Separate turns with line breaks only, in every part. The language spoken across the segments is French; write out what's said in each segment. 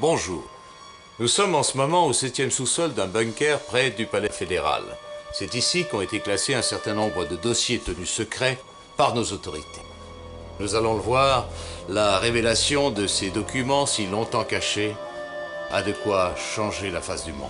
Bonjour. Nous sommes en ce moment au 7e sous-sol d'un bunker près du Palais fédéral. C'est ici qu'ont été classés un certain nombre de dossiers tenus secrets par nos autorités. Nous allons le voir, la révélation de ces documents si longtemps cachés a de quoi changer la face du monde.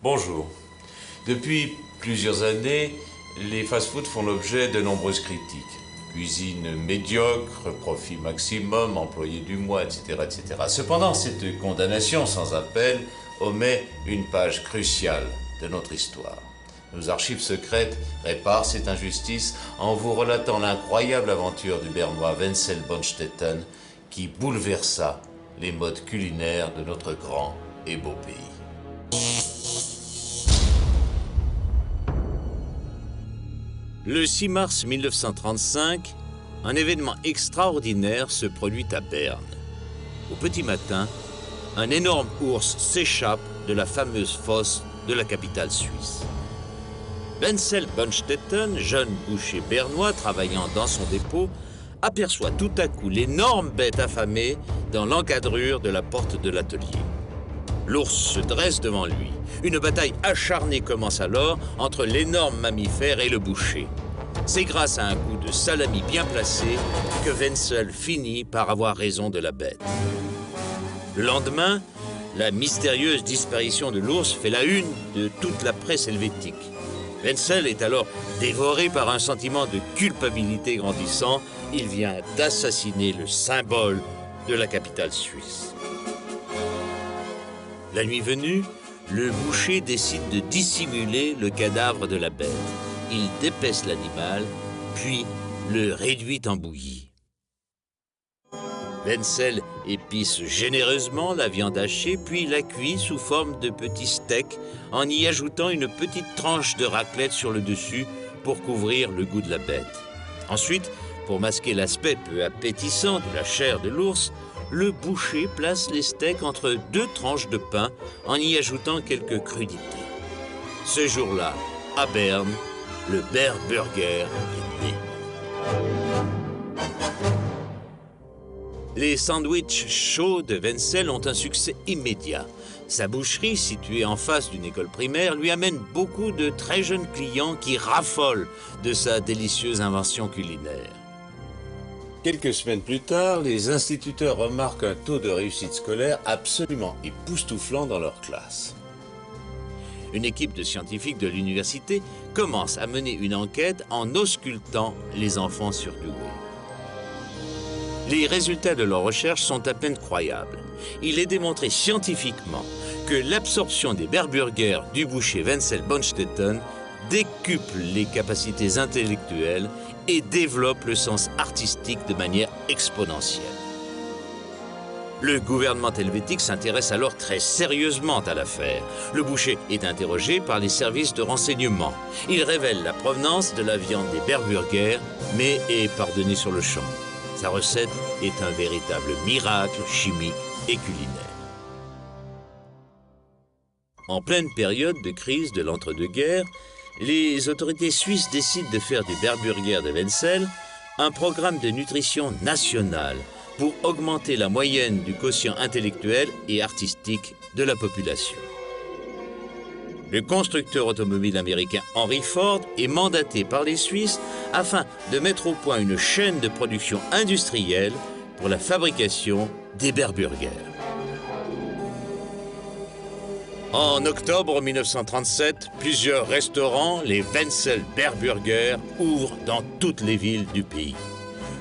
Bonjour. Depuis plusieurs années, les fast-foods font l'objet de nombreuses critiques. Cuisine médiocre, profit maximum, employés du mois, etc., etc. Cependant, cette condamnation sans appel omet une page cruciale de notre histoire. Nos archives secrètes réparent cette injustice en vous relatant l'incroyable aventure du Bernois Wenzel Bonstetten qui bouleversa les modes culinaires de notre grand et beau pays. Le 6 mars 1935, un événement extraordinaire se produit à Berne. Au petit matin, un énorme ours s'échappe de la fameuse fosse de la capitale suisse. Wenzel Bonstetten, jeune boucher bernois travaillant dans son dépôt, aperçoit tout à coup l'énorme bête affamée dans l'encadrure de la porte de l'atelier. L'ours se dresse devant lui. Une bataille acharnée commence alors entre l'énorme mammifère et le boucher. C'est grâce à un coup de salami bien placé que Wenzel finit par avoir raison de la bête. Le lendemain, la mystérieuse disparition de l'ours fait la une de toute la presse helvétique. Wenzel est alors dévoré par un sentiment de culpabilité grandissant. Il vient d'assassiner le symbole de la capitale suisse. La nuit venue, le boucher décide de dissimuler le cadavre de la bête. Il dépèce l'animal, puis le réduit en bouillie. Wenzel épice généreusement la viande hachée, puis la cuit sous forme de petits steaks en y ajoutant une petite tranche de raclette sur le dessus pour couvrir le goût de la bête. Ensuite, pour masquer l'aspect peu appétissant de la chair de l'ours, le boucher place les steaks entre deux tranches de pain en y ajoutant quelques crudités. Ce jour-là, à Berne, le Bärburger est né. Les sandwichs chauds de Wenzel ont un succès immédiat. Sa boucherie, située en face d'une école primaire, lui amène beaucoup de très jeunes clients qui raffolent de sa délicieuse invention culinaire. Quelques semaines plus tard, les instituteurs remarquent un taux de réussite scolaire absolument époustouflant dans leur classe. Une équipe de scientifiques de l'université commence à mener une enquête en auscultant les enfants surdoués. Les résultats de leurs recherches sont à peine croyables. Il est démontré scientifiquement que l'absorption des Bärburgers du boucher Wenzel Bonstetten décuple les capacités intellectuelles et développe le sens artistique de manière exponentielle. Le gouvernement helvétique s'intéresse alors très sérieusement à l'affaire. Le boucher est interrogé par les services de renseignement. Il révèle la provenance de la viande des Bärburgers, mais est pardonné sur le champ. Sa recette est un véritable miracle chimique et culinaire. En pleine période de crise de l'entre-deux-guerres, les autorités suisses décident de faire du Bärburger de Wenzel un programme de nutrition national pour augmenter la moyenne du quotient intellectuel et artistique de la population. Le constructeur automobile américain Henry Ford est mandaté par les Suisses afin de mettre au point une chaîne de production industrielle pour la fabrication des Bärburgers. En octobre 1937, plusieurs restaurants, les Wenzel Bärburger, ouvrent dans toutes les villes du pays.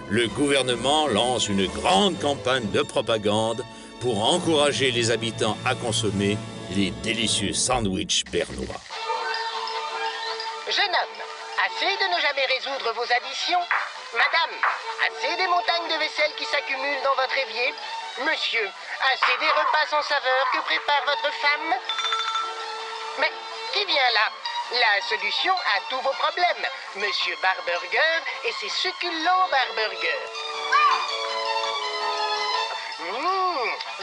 Le gouvernement lance une grande campagne de propagande pour encourager les habitants à consommer les délicieux sandwichs bernois.
Jeune homme, assez de ne jamais résoudre vos additions. Madame, assez des montagnes de vaisselle qui s'accumulent dans votre évier. Monsieur, assez des repas sans saveur que prépare votre femme. Mais qui vient là? La solution à tous vos problèmes. Monsieur Barburger et ses succulents Barburgers.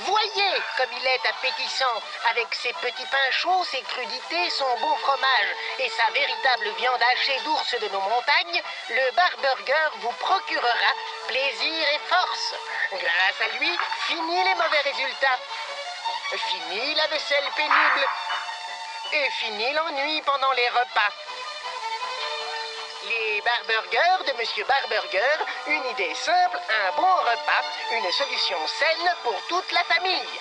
Voyez comme il est appétissant, avec ses petits pains chauds, ses crudités, son bon fromage et sa véritable viande hachée d'ours de nos montagnes, le Barburger vous procurera plaisir et force. Grâce à lui, fini les mauvais résultats, fini la vaisselle pénible et fini l'ennui pendant les repas. Les Barburgers de Monsieur Barburger, une idée simple, un bon repas, une solution saine pour toute la famille.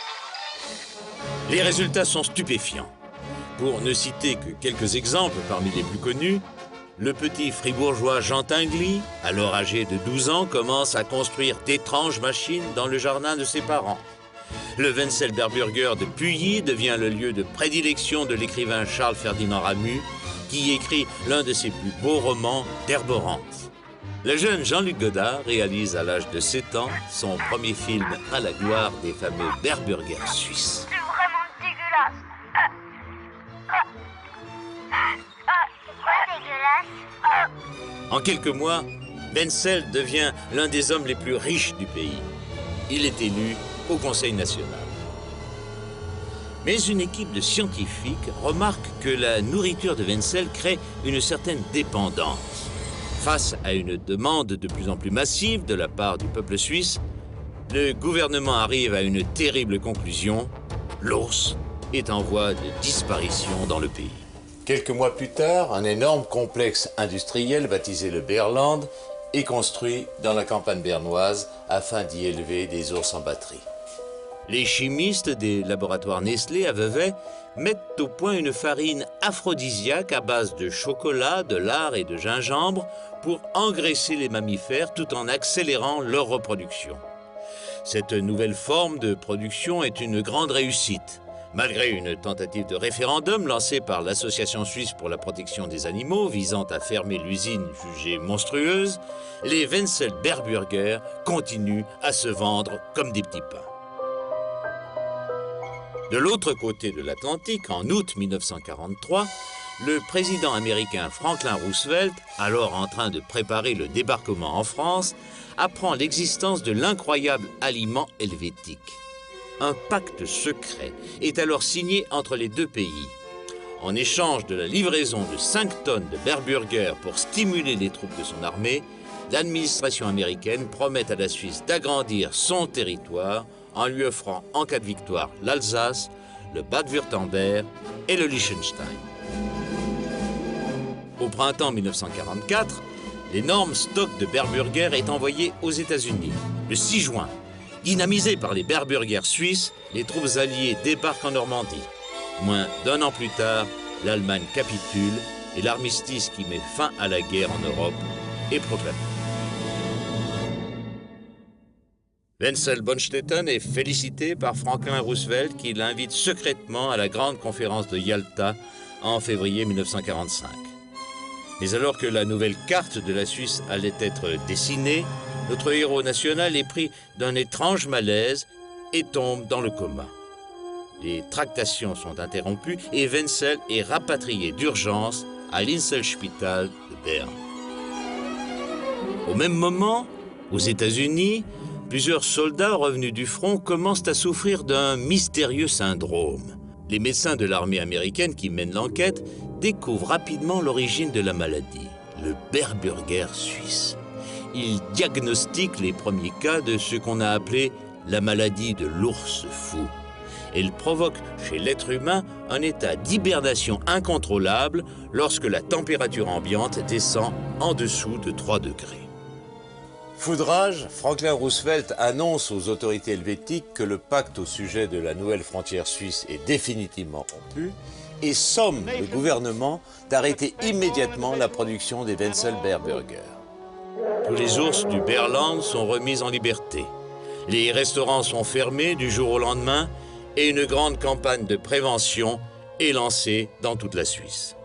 Les résultats sont stupéfiants. Pour ne citer que quelques exemples parmi les plus connus, le petit fribourgeois Jean Tinguely, alors âgé de 12 ans, commence à construire d'étranges machines dans le jardin de ses parents. Le Wenzel Barburger de Puyi devient le lieu de prédilection de l'écrivain Charles Ferdinand Ramu, qui écrit l'un de ses plus beaux romans, d'Herborance. Le jeune Jean-Luc Godard réalise à l'âge de 7 ans son premier film à la gloire des fameux Barburgers suisses.
C'est vraiment dégueulasse. C'est quoi dégueulasse?
En quelques mois, Wenzel devient l'un des hommes les plus riches du pays. Il est élu au Conseil national. Mais une équipe de scientifiques remarque que la nourriture de Wenzel crée une certaine dépendance. Face à une demande de plus en plus massive de la part du peuple suisse, le gouvernement arrive à une terrible conclusion. L'ours est en voie de disparition dans le pays. Quelques mois plus tard, un énorme complexe industriel baptisé le Beerland est construit dans la campagne bernoise afin d'y élever des ours en batterie. Les chimistes des laboratoires Nestlé à Vevey mettent au point une farine aphrodisiaque à base de chocolat, de lard et de gingembre pour engraisser les mammifères tout en accélérant leur reproduction. Cette nouvelle forme de production est une grande réussite. Malgré une tentative de référendum lancée par l'Association suisse pour la protection des animaux visant à fermer l'usine jugée monstrueuse, les Wenzel Barburger continuent à se vendre comme des petits pains. De l'autre côté de l'Atlantique, en août 1943, le président américain Franklin Roosevelt, alors en train de préparer le débarquement en France, apprend l'existence de l'incroyable aliment helvétique. Un pacte secret est alors signé entre les deux pays. En échange de la livraison de 5 tonnes de Barburger pour stimuler les troupes de son armée, l'administration américaine promet à la Suisse d'agrandir son territoire en lui offrant en cas de victoire l'Alsace, le Bade-Wurtemberg et le Liechtenstein. Au printemps 1944, l'énorme stock de Barburger est envoyé aux États-Unis. Le 6 juin, dynamisés par les Barburgers suisses, les troupes alliées débarquent en Normandie. Moins d'un an plus tard, l'Allemagne capitule et l'armistice qui met fin à la guerre en Europe est proclamé. Wenzel Bonstetten est félicité par Franklin Roosevelt qui l'invite secrètement à la grande conférence de Yalta en février 1945. Mais alors que la nouvelle carte de la Suisse allait être dessinée, notre héros national est pris d'un étrange malaise et tombe dans le coma. Les tractations sont interrompues et Wenzel est rapatrié d'urgence à l'Inselspital de Berne. Au même moment, aux États-Unis, plusieurs soldats revenus du front commencent à souffrir d'un mystérieux syndrome. Les médecins de l'armée américaine qui mènent l'enquête découvrent rapidement l'origine de la maladie, le Barburger suisse. Ils diagnostiquent les premiers cas de ce qu'on a appelé la maladie de l'ours fou. Elle provoque chez l'être humain un état d'hibernation incontrôlable lorsque la température ambiante descend en dessous de 3 degrés. Foudrage, Franklin Roosevelt annonce aux autorités helvétiques que le pacte au sujet de la nouvelle frontière suisse est définitivement rompu et somme le gouvernement d'arrêter immédiatement la production des Wenzel Barburger. Tous les ours du Beerland sont remis en liberté. Les restaurants sont fermés du jour au lendemain et une grande campagne de prévention est lancée dans toute la Suisse.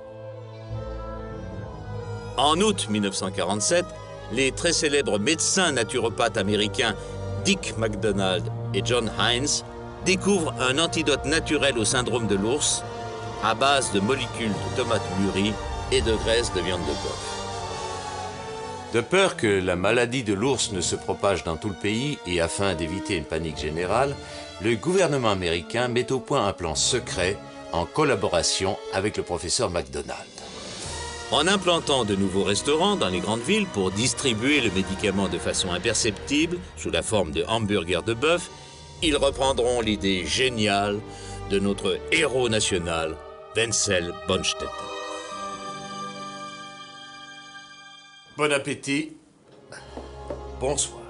En août 1947, les très célèbres médecins naturopathes américains Dick MacDonald et John Heinz découvrent un antidote naturel au syndrome de l'ours, à base de molécules de tomates mûries et de graisse de viande de bœuf. De peur que la maladie de l'ours ne se propage dans tout le pays et afin d'éviter une panique générale, le gouvernement américain met au point un plan secret en collaboration avec le professeur McDonald. En implantant de nouveaux restaurants dans les grandes villes pour distribuer le médicament de façon imperceptible, sous la forme de hamburgers de bœuf, ils reprendront l'idée géniale de notre héros national, Wenzel Bonstetten. Bon appétit. Bonsoir.